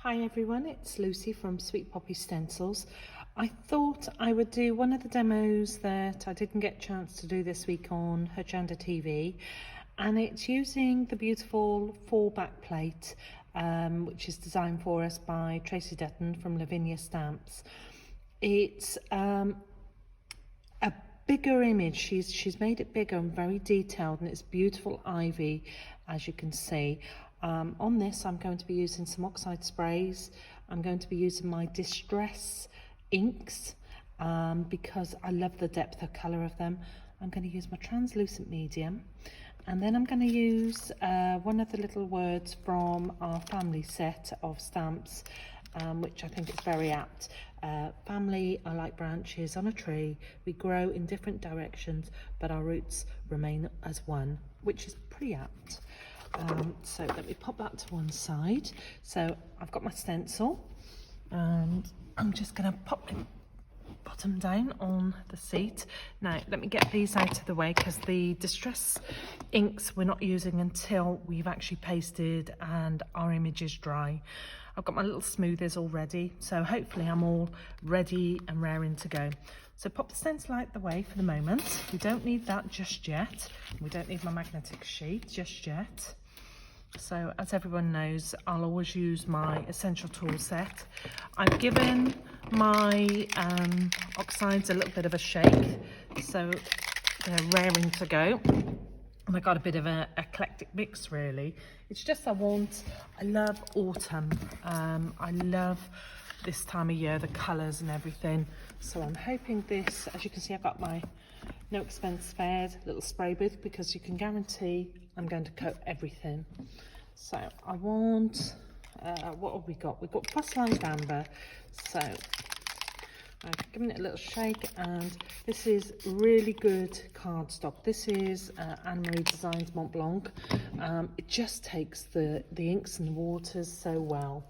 Hi everyone, it's Lucy from Sweet Poppy Stencils. I thought I would do one of the demos that I didn't get a chance to do this week on Hajanda TV, and it's using the beautiful 4 backplate, which is designed for us by Tracy Dutton from Lavinia Stamps. It's a bigger image. She's made it bigger and very detailed, and it's beautiful ivy, as you can see. On this I'm going to be using some Oxide sprays. I'm going to be using my Distress inks because I love the depth of colour of them. I'm going to use my translucent medium, and then I'm going to use one of the little words from our family set of stamps, which I think is very apt. Family are like branches on a tree. We grow in different directions, but our roots remain as one, which is pretty apt. So let me pop that to one side. So I've got my stencil, and I'm just going to pop my bottom down on the seat. Now let me get these out of the way, because the Distress inks we're not using until we've actually pasted and our image is dry. I've got my little smoothies all ready, so hopefully I'm all ready and raring to go. So pop the stencil out the way for the moment. We don't need that just yet. We don't need my magnetic sheet just yet. So as everyone knows, I'll always use my essential tool set. I've given my oxides a little bit of a shake, so they're raring to go. And I got a bit of an eclectic mix, really. It's just I love autumn. I love this time of year, the colours and everything. So I'm hoping this, as you can see, I've got my no expense spared little spray booth, because you can guarantee I'm going to coat everything. So I want, what have we got? We've got Fossilized amber. So I've given it a little shake, and this is really good cardstock. This is Anne Marie Designs Mont Blanc. It just takes the inks and the waters so well.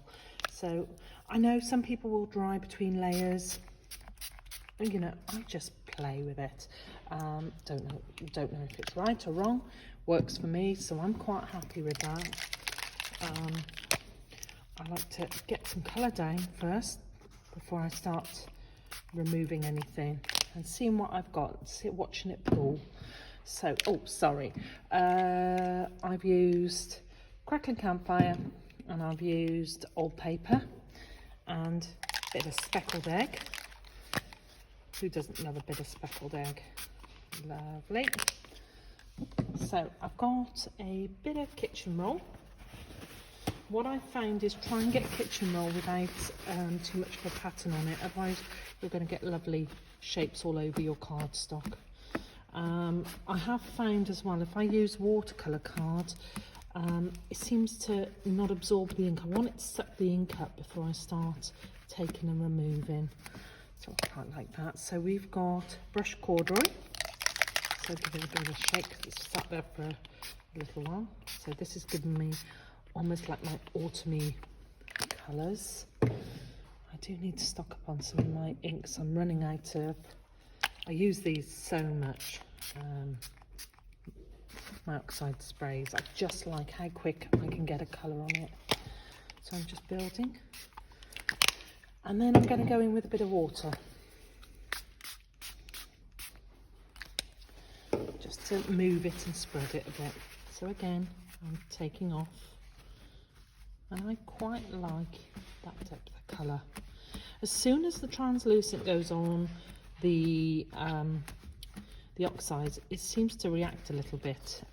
So I know some people will dry between layers. You know, I just play with it. Don't know if it's right or wrong. Works for me, so I'm quite happy with that. I like to get some colour down first before I start removing anything and seeing what I've got, watching it pool. So, oh sorry, I've used Crackling Campfire, and I've used old paper and a bit of speckled egg. Who doesn't love a bit of speckled egg? Lovely. So I've got a bit of kitchen roll. What I found is try and get kitchen roll without too much of a pattern on it, otherwise you're going to get lovely shapes all over your cardstock. I have found as well, if I use watercolour card, it seems to not absorb the ink. I want it to suck the ink up before I start taking and removing. So I quite like that. So we've got brushed corduroy. So give it a bit of a shake, because it's sat there for a little while. So this is giving me almost like my autumny colours. I do need to stock up on some of my inks. I'm running out of, I use these so much, my Oxide sprays. I just like how quick I can get a colour on it. So I'm just building. And then I'm going to go in with a bit of water, just to move it and spread it a bit. So again, I'm taking off, and I quite like that depth of colour. As soon as the translucent goes on the oxides, it seems to react a little bit,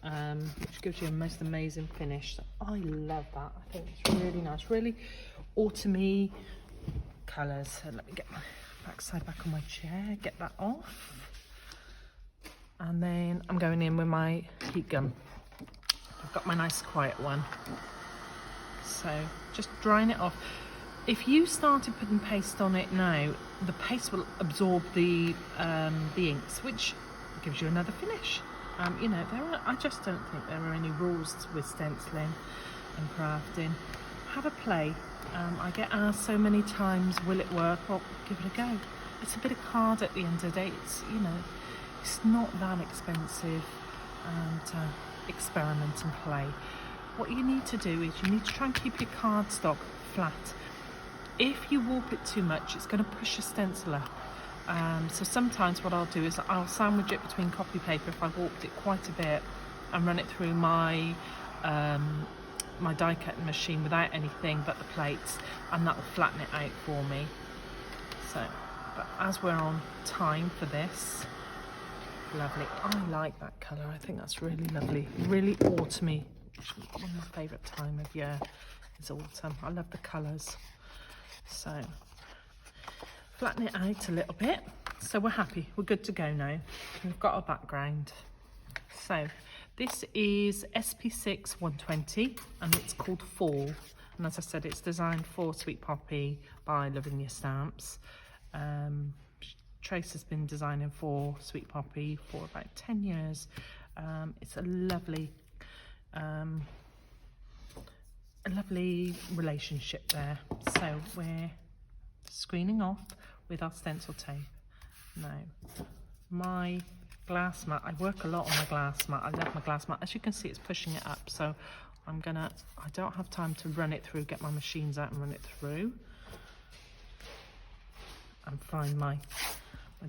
which gives you a most amazing finish. So I love that. I think it's really nice, really autumny colours. So let me get my backside back on my chair, get that off, and then I'm going in with my heat gun. I've got my nice quiet one, so just drying it off. If you started putting paste on it now, the paste will absorb the inks, which gives you another finish. You know, I just don't think there are any rules with stenciling and crafting. Have a play. I get asked so many times, will it work? Well, give it a go. It's a bit of card at the end of the day. It's, you know, it's not that expensive, and experiment and play. What you need to do is you need to try and keep your cardstock flat. If you warp it too much, it's going to push your stencil up. So sometimes what I'll do is I'll sandwich it between copy paper if I've warped it quite a bit and run it through my my die cutting machine without anything but the plates, and that'll flatten it out for me. So, but as we're on time for this, lovely. I like that colour. I think that's really lovely, really autumny. One of my favourite time of year is autumn. I love the colours. So flatten it out a little bit. So we're happy, we're good to go now. We've got our background. So this is SP6 120 and it's called Fall. And as I said, it's designed for Sweet Poppy by Lavinia Stamps. Trace has been designing for Sweet Poppy for about 10 years. It's a lovely relationship there. So we're screening off with our stencil tape. Now, my glass mat, I work a lot on my glass mat. I love my glass mat. As you can see, it's pushing it up. So I don't have time to run it through, get my machines out and run it through. And find my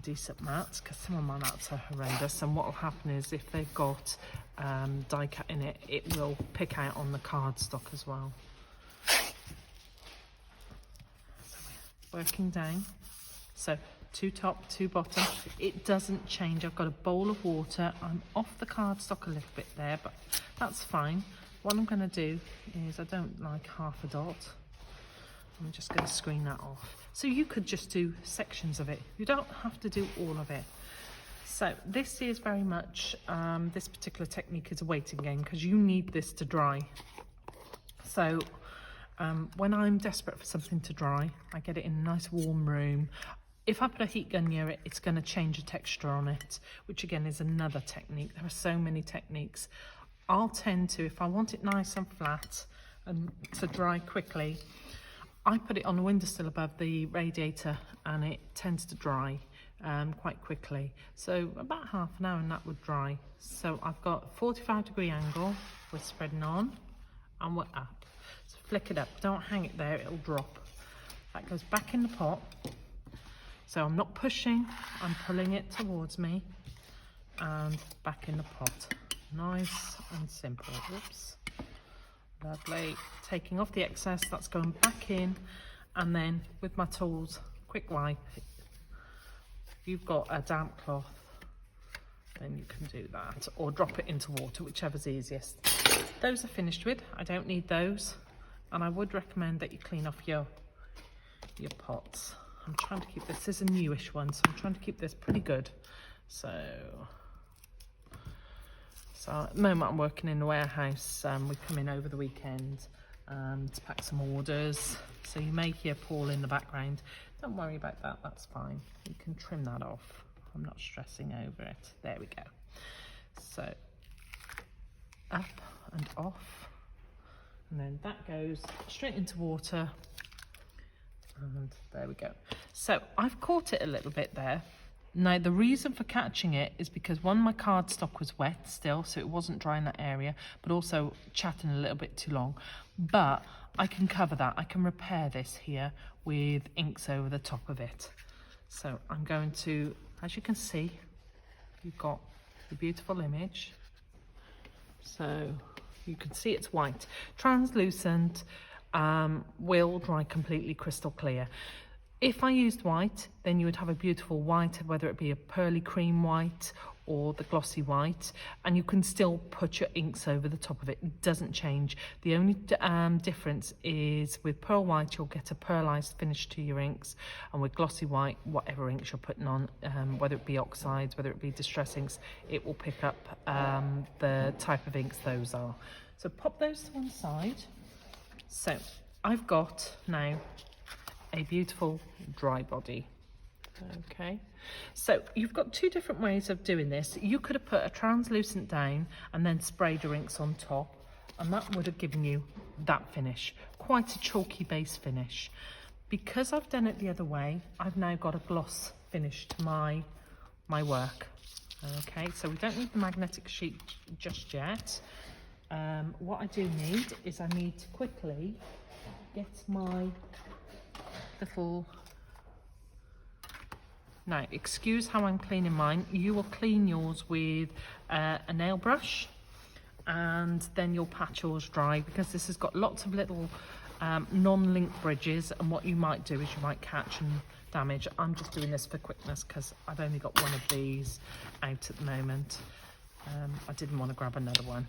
decent mats, because some of my mats are horrendous, and what will happen is if they've got die cut in it, it will pick out on the cardstock as well. So we're working down, so 2 top, 2 bottom. It doesn't change. I've got a bowl of water. I'm off the cardstock a little bit there, but that's fine. What I'm going to do is, I don't like half a dot. I'm just going to screen that off. So you could just do sections of it. You don't have to do all of it. So this is very much, this particular technique is a waiting game because you need this to dry. So when I'm desperate for something to dry, I get it in a nice warm room. If I put a heat gun near it, it's going to change the texture on it, which again is another technique. There are so many techniques. I'll tend to, if I want it nice and flat and to dry quickly, I put it on the windowsill above the radiator and it tends to dry quite quickly. So about half an hour and that would dry. So I've got 45-degree angle, we're spreading on and we're up. So flick it up, don't hang it there, it'll drop. That goes back in the pot. So I'm not pushing, I'm pulling it towards me and back in the pot. Nice and simple. Whoops. Lovely. Taking off the excess, that's going back in, and then with my tools, quick wipe. If you've got a damp cloth, then you can do that, or drop it into water, whichever's easiest. Those are finished with. I don't need those, and I would recommend that you clean off your pots. I'm trying to keep this is a newish one, so I'm trying to keep this pretty good. So at the moment I'm working in the warehouse. We come in over the weekend to pack some orders, so you may hear Paul in the background. Don't worry about that, that's fine. You can trim that off. I'm not stressing over it. There we go. So up and off, and then that goes straight into water, and there we go. So I've caught it a little bit there. Now the reason for catching it is because one, my cardstock was wet still, so it wasn't dry in that area, but also chatting a little bit too long. But I can cover that. I can repair this here with inks over the top of it. So I'm going to, as you can see, you've got the beautiful image. So you can see it's white. Translucent, will dry completely crystal clear. If I used white, then you would have a beautiful white, whether it be a pearly cream white or the glossy white, and you can still put your inks over the top of it. It doesn't change. The only difference is with pearl white, you'll get a pearlized finish to your inks, and with glossy white, whatever inks you're putting on, whether it be oxides, whether it be distress inks, it will pick up the type of inks those are. So pop those to one side. So I've got now a beautiful dry body. Okay, so you've got 2 different ways of doing this. You could have put a translucent down and then sprayed your inks on top, and that would have given you that finish, quite a chalky base finish. Because I've done it the other way, I've now got a gloss finish to my work. Okay, so we don't need the magnetic sheet just yet. What I do need is I need to quickly get my little... Now, excuse how I'm cleaning mine. You will clean yours with a nail brush, and then you'll pat yours dry, because this has got lots of little non-link bridges, and what you might do is you might catch and damage. I'm just doing this for quickness because I've only got one of these out at the moment. I didn't want to grab another one.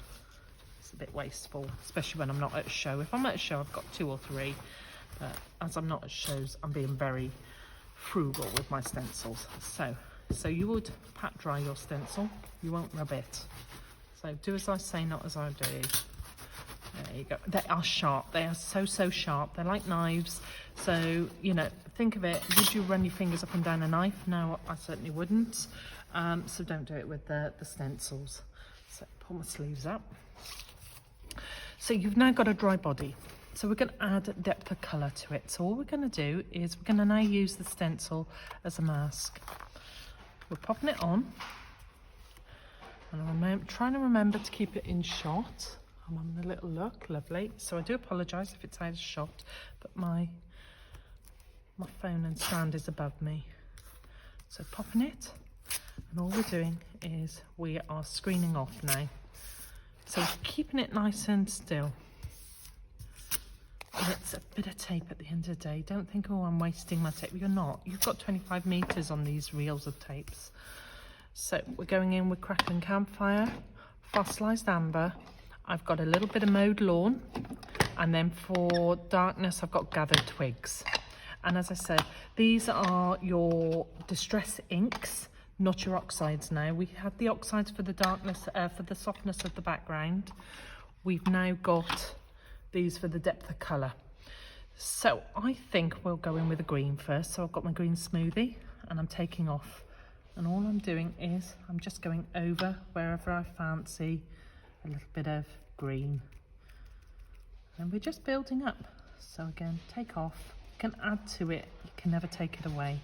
It's a bit wasteful, especially when I'm not at a show. If I'm at a show, I've got 2 or 3, but as I'm not at shows, I'm being very frugal with my stencils. So you would pat dry your stencil, you won't rub it. So do as I say, not as I do. There you go. They are sharp. They are so sharp. They're like knives. So, you know, think of it. Would you run your fingers up and down a knife? No, I certainly wouldn't. So don't do it with the stencils. So pull my sleeves up. So you've now got a dry body. So we're going to add depth of colour to it. So all we're going to do is we're going to now use the stencil as a mask. We're popping it on. And I'm trying to remember to keep it in shot. I'm on the little look, lovely. So I do apologise if it's out of shot, but my phone and stand is above me. So popping it, and all we're doing is we are screening off now. So keeping it nice and still. And it's a bit of tape at the end of the day. Don't think, oh, I'm wasting my tape. You're not. You've got 25 metres on these reels of tapes. So we're going in with Crackling Campfire, Fossilized Amber. I've got a little bit of Mowed Lawn, and then for darkness I've got Gathered Twigs. And as I said, these are your distress inks, not your oxides now. We had the oxides for the darkness, for the softness of the background. We've now got these for the depth of colour. So I think we'll go in with a green first. So I've got my green smoothie and I'm taking off. And all I'm doing is I'm just going over wherever I fancy a little bit of green. And we're just building up. So again, take off. You can add to it. You can never take it away.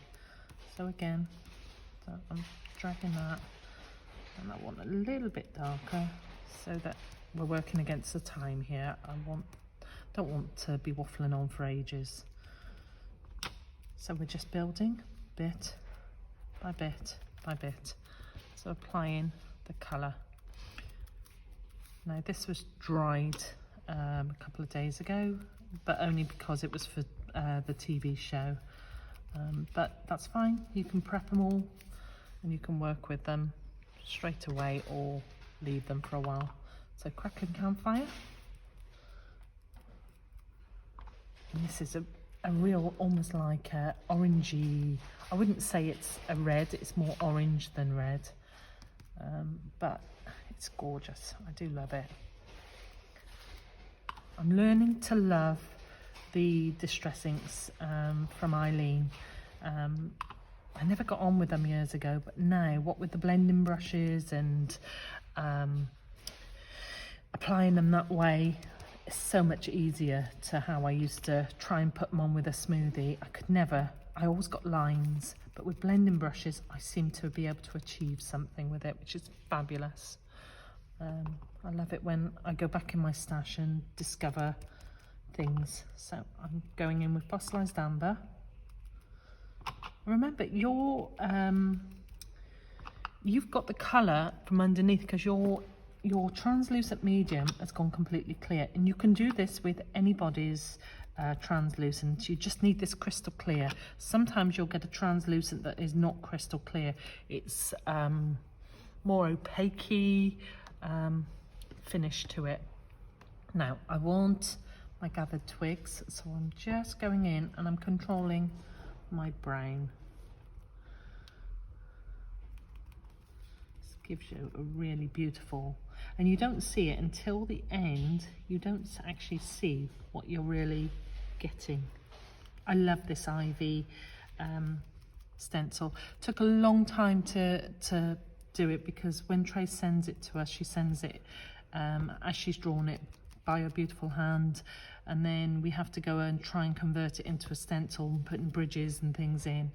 So again, so I'm dragging that. And I want a little bit darker so that we're working against the time here. Don't want to be waffling on for ages. So we're just building bit by bit by bit. So applying the colour. Now this was dried a couple of days ago, but only because it was for the TV show. But that's fine. You can prep them all and you can work with them straight away or leave them for a while. So Crackling Campfire. And this is a real, almost like a orangey, I wouldn't say it's a red, it's more orange than red. But it's gorgeous. I do love it. I'm learning to love the distress inks from Eileen. I never got on with them years ago, but now, what with the blending brushes and applying them that way, it's so much easier to how I used to try and put them on with a smoothie. I could never, I always got lines, but with blending brushes, I seem to be able to achieve something with it, which is fabulous. I love it when I go back in my stash and discover things. So I'm going in with Fossilized Amber. Remember, you've got the colour from underneath because your translucent medium has gone completely clear, and you can do this with anybody's translucent. You just need this crystal clear. Sometimes you'll get a translucent that is not crystal clear. It's more opaque finish to it. Now I want my Gathered Twigs, so I'm just going in and I'm controlling my brown. This gives you a really beautiful, and you don't see it until the end. You don't actually see what you're really getting. I love this ivy stencil. Took a long time to do it because when Trace sends it to us, she sends it as she's drawn it by her beautiful hand, and then we have to go and try and convert it into a stencil and putting bridges and things in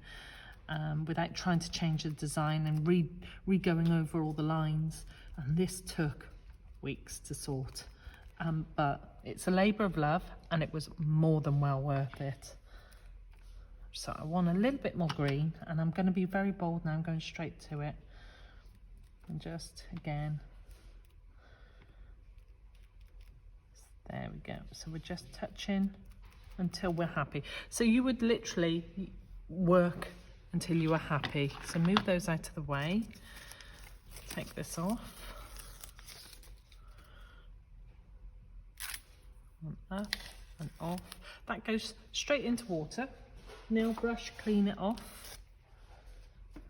without trying to change the design and re-going over all the lines. And this took weeks to sort, but it's a labour of love, and it was more than well worth it. So I want a little bit more green, and I'm going to be very bold now. I'm going straight to it. And just again, there we go. So we're just touching until we're happy. So you would literally work until you are happy. So move those out of the way. Take this off. And up and off. That goes straight into water. Nail brush, clean it off.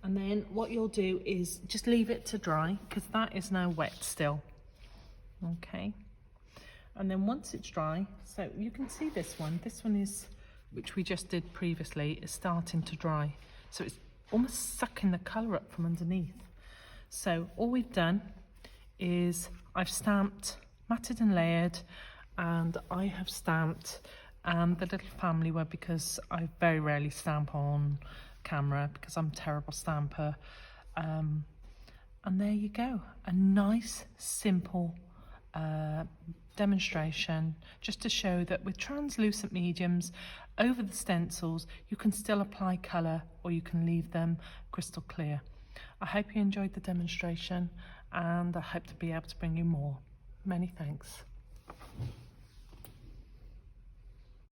And then what you'll do is just leave it to dry, because that is now wet still. Okay. And then once it's dry, so you can see this one is, which we just did previously, is starting to dry. So it's almost sucking the colour up from underneath. So all we've done is I've stamped, matted and layered, and I have stamped the little family one, because I very rarely stamp on camera because I'm a terrible stamper. And there you go, a nice simple demonstration, just to show that with translucent mediums over the stencils you can still apply colour, or you can leave them crystal clear. I hope you enjoyed the demonstration, and I hope to be able to bring you more. Many thanks.